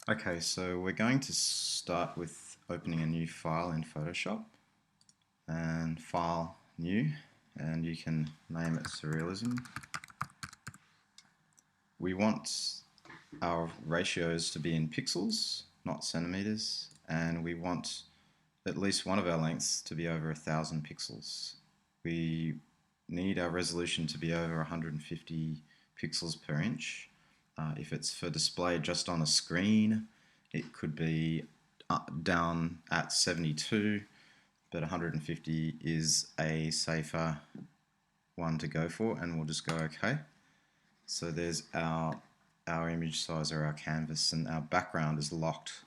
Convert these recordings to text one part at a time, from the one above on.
Okay, so we're going to start with opening a new file in Photoshop, and file new, and you can name it Surrealism. We want our ratios to be in pixels, not centimeters, and we want at least one of our lengths to be over 1,000 pixels. We need our resolution to be over 150 pixels per inch. If it's for display just on a screen, it could be down at 72, but 150 is a safer one to go for, and we'll just go OK. So there's our image size or our canvas, and our background is locked.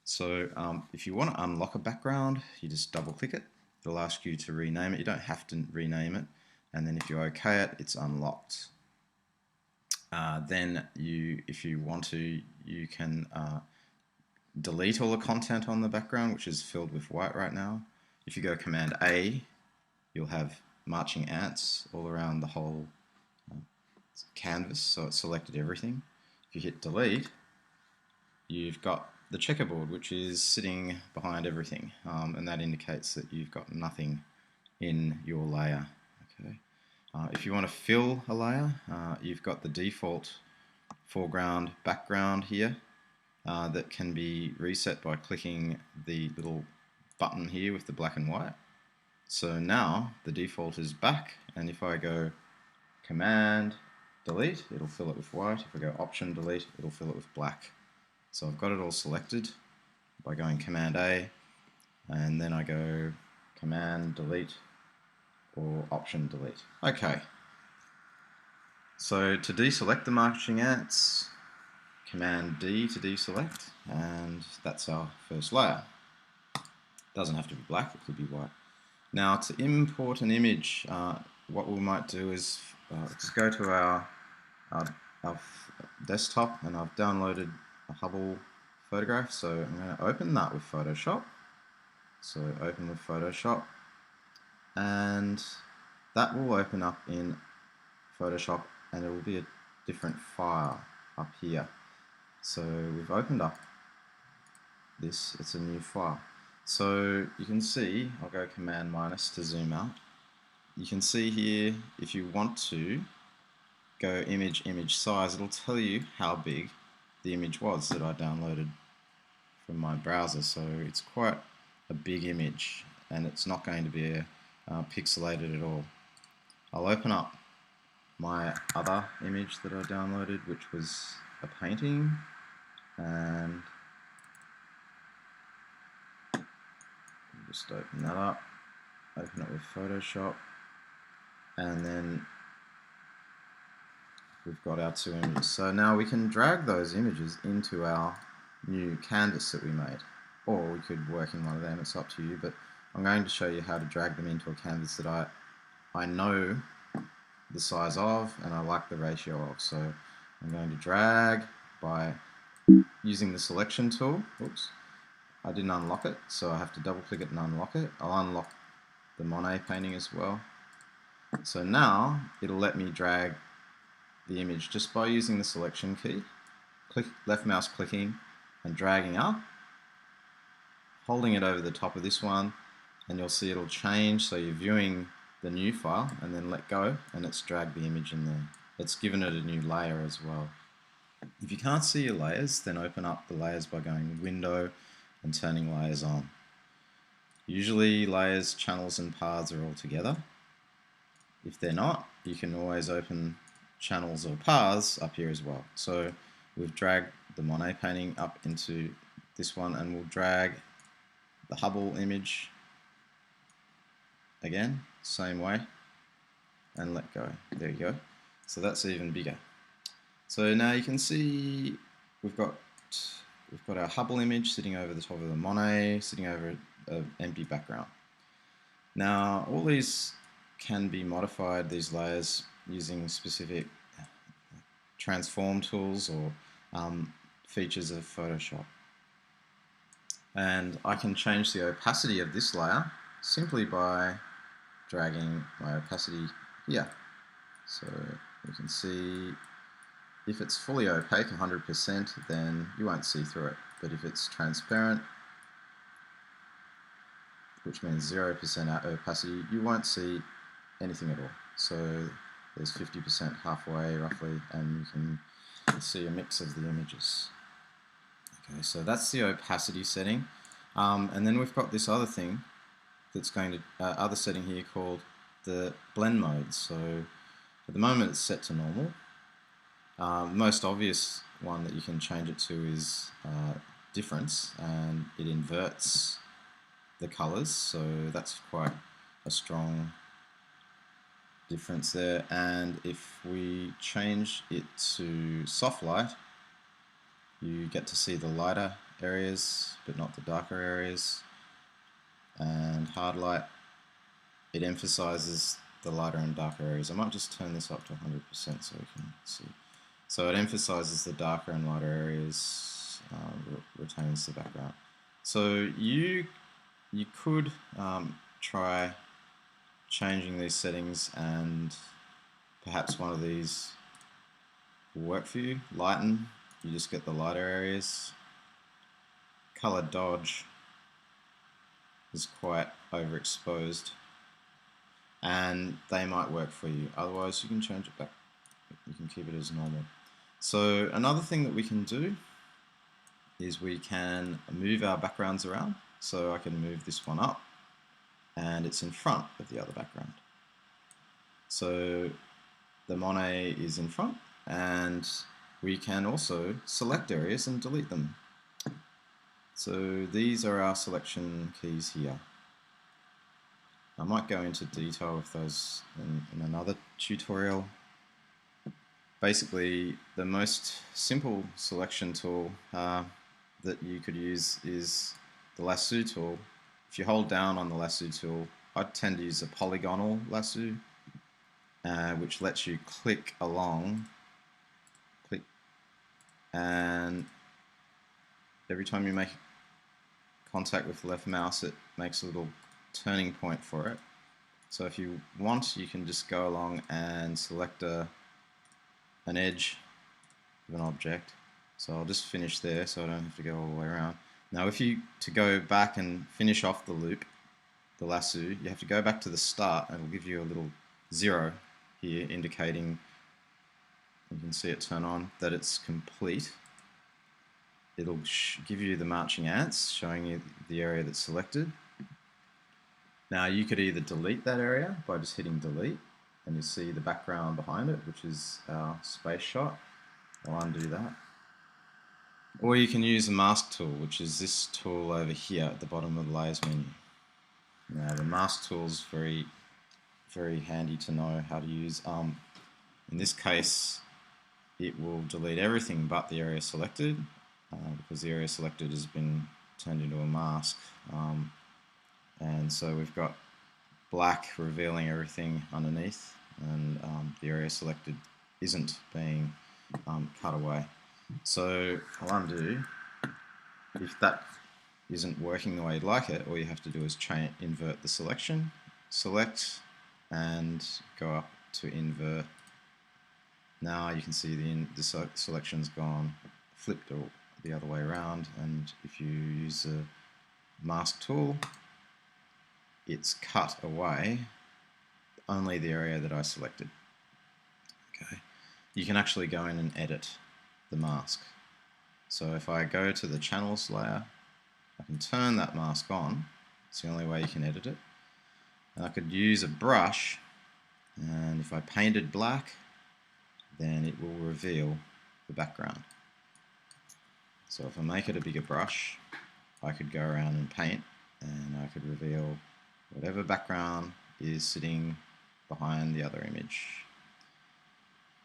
So if you want to unlock a background, you just double click it. It'll ask you to rename it. You don't have to rename it. And then if you OK it, it's unlocked. Then if you want to, you can delete all the content on the background, which is filled with white right now. If you go Command A, you'll have marching ants all around the whole canvas, so it's selected everything. If you hit delete, you've got the checkerboard, which is sitting behind everything, and that indicates that you've got nothing in your layer. Okay. If you want to fill a layer, you've got the default foreground, background here that can be reset by clicking the little button here with the black and white. So now the default is back, and if I go Command delete, it'll fill it with white. If I go Option delete, it'll fill it with black. So I've got it all selected by going Command A, and then I go Command delete or Option delete. Okay. So to deselect the marching ants, Command D to deselect, and that's our first layer. Doesn't have to be black, it could be white. Now to import an image, what we might do is just go to our desktop, and I've downloaded a Hubble photograph, so I'm going to open that with Photoshop. So open with Photoshop, and that will open up in Photoshop, and it will be a different file up here. So we've opened up this, it's a new file. So you can see, I'll go Command minus to zoom out. You can see here, if you want to go image size, it'll tell you how big the image was that I downloaded from my browser. So it's quite a big image, and it's not going to be pixelated at all. I'll open up my other image that I downloaded, which was a painting, and just open that up, open it with Photoshop, and then we've got our two images. So now we can drag those images into our new canvas that we made, or we could work in one of them, it's up to you, but I'm going to show you how to drag them into a canvas that I know the size of and I like the ratio of. So I'm going to drag by using the selection tool. Oops, I didn't unlock it, so I have to double click it and unlock it. I'll unlock the Monet painting as well. So now it'll let me drag the image just by using the selection key, left mouse clicking and dragging up, holding it over the top of this one, and you'll see it'll change. So you're viewing the new file, and then let go, and it's dragged the image in there. It's given it a new layer as well. If you can't see your layers, then open up the layers by going Window and turning layers on. Usually layers, channels and paths are all together. If they're not, you can always open channels or paths up here as well. So we've dragged the Monet painting up into this one, and we'll drag the Hubble image again, same way, and let go. There you go. So that's even bigger. So now you can see we've got our Hubble image sitting over the top of the Monet, sitting over an empty background. Now all these can be modified, these layers, using specific transform tools or features of Photoshop. And I can change the opacity of this layer simply by dragging my opacity here. So you can see If it's fully opaque, 100%, then you won't see through it. But if it's transparent, which means 0% opacity, you won't see anything at all. So there's 50% halfway roughly, and you can see a mix of the images. Okay, so that's the opacity setting. And then we've got this other thing that's going to, other setting here called the blend mode. So at the moment it's set to normal. The most obvious one that you can change it to is difference, and it inverts the colors, so that's quite a strong difference there. And if we change it to soft light, you get to see the lighter areas but not the darker areas. And hard light, it emphasizes the lighter and darker areas. I might just turn this up to 100% so we can see. So it emphasizes the darker and lighter areas, retains the background. So you could try changing these settings, and perhaps one of these will work for you. Lighten, you just get the lighter areas. Color dodge is quite overexposed, and they might work for you. Otherwise you can change it back. You can keep it as normal. So another thing that we can do is we can move our backgrounds around. So I can move this one up, and it's in front of the other background. So the Monet is in front, and we can also select areas and delete them. So these are our selection keys here. I might go into detail with those in another tutorial. Basically, the most simple selection tool that you could use is the lasso tool. If you hold down on the lasso tool, I tend to use a polygonal lasso, which lets you click along, and every time you make contact with the left mouse, it makes a little turning point for it. So if you want, you can just go along and select an edge of an object. So I'll just finish there so I don't have to go all the way around. Now to go back and finish off the loop, the lasso, you have to go back to the start, and it'll give you a little 0 here indicating, you can see it turn on, that it's complete. It'll give you the marching ants showing you the area that's selected. Now you could either delete that area by just hitting delete, and you see the background behind it, which is our space shot. I'll undo that. Or you can use the mask tool, which is this tool over here at the bottom of the layers menu. Now the mask tool is very, very handy to know how to use. In this case, it will delete everything but the area selected, because the area selected has been turned into a mask. And so we've got black revealing everything underneath, and the area selected isn't being cut away. So I'll undo. If that isn't working the way you'd like it, all you have to do is invert the selection, select, and go up to invert. Now you can see the selection's gone, flipped the other way around, and if you use the mask tool, it's cut away only the area that I selected. Okay, you can actually go in and edit the mask. So if I go to the channels layer, I can turn that mask on. It's the only way you can edit it. And I could use a brush, and if I painted black, then it will reveal the background. So if I make it a bigger brush, I could go around and paint, and I could reveal whatever background is sitting behind the other image.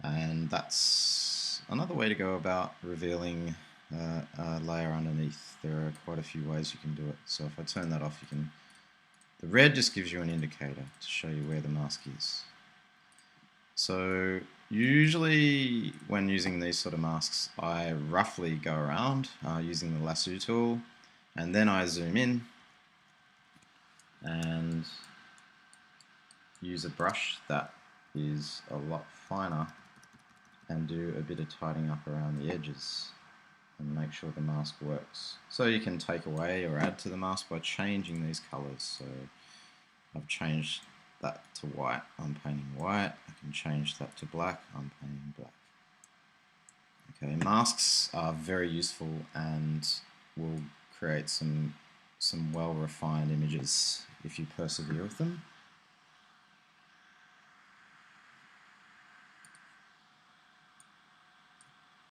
And that's another way to go about revealing a layer underneath. There are quite a few ways you can do it. So if I turn that off, the red just gives you an indicator to show you where the mask is. So usually when using these sort of masks, I roughly go around using the lasso tool, and then I zoom in and use a brush that is a lot finer and do a bit of tidying up around the edges and make sure the mask works. So you can take away or add to the mask by changing these colors. So I've changed that to white, I'm painting white. I can change that to black, I'm painting black. Okay, masks are very useful and will create some well-refined images if you persevere with them.